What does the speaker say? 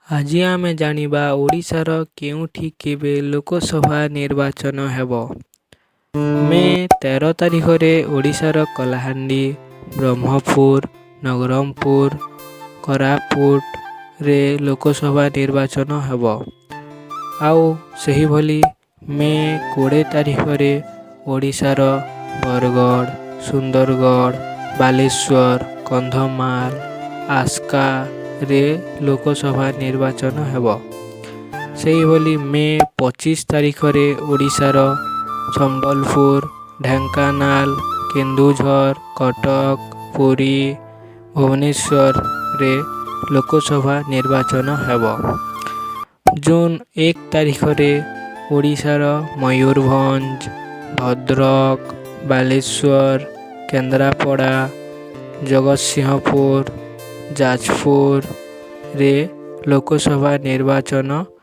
ଆଜି ଆମେ ଜାଣିବା ଓଡ଼ିଶାର କେଉଁଠି କେବେ ଲୋକସଭା ନିର୍ବାଚନ ହେବ। ମେ 13 ତାରିଖରେ ଓଡ଼ିଶାର କଳାହାଣ୍ଡି, ବ୍ରହ୍ମପୁର, ନବରଙ୍ଗପୁର, କୋରାପୁଟରେ ଲୋକସଭା ନିର୍ବାଚନ ହେବ। ଆଉ ସେହିଭଳି ମେ 20 ତାରିଖରେ ଓଡ଼ିଶାର ବରଗଡ଼, ସୁନ୍ଦରଗଡ଼, ବାଲେଶ୍ୱର, କନ୍ଧମାଳ, ଆସ୍କାରେ ଲୋକସଭା ନିର୍ବାଚନ ହେବ। ସେହିଭଳି ମେ 25 ତାରିଖରେ ଓଡ଼ିଶାର ସମ୍ବଲପୁର, ଢେଙ୍କାନାଳ, କେନ୍ଦୁଝର, କଟକ, ପୁରୀ, ଭୁବନେଶ୍ୱରରେ ଲୋକସଭା ନିର୍ବାଚନ ହେବ। ଜୁନ 1 ତାରିଖରେ ଓଡ଼ିଶାର ମୟୂରଭଞ୍ଜ, ଭଦ୍ରକ, ବାଲେଶ୍ୱର, କେନ୍ଦ୍ରାପଡ଼ା, ଜଗତସିଂହପୁର, ଯାଜପୁରରେ ଲୋକସଭା ନିର୍ବାଚନ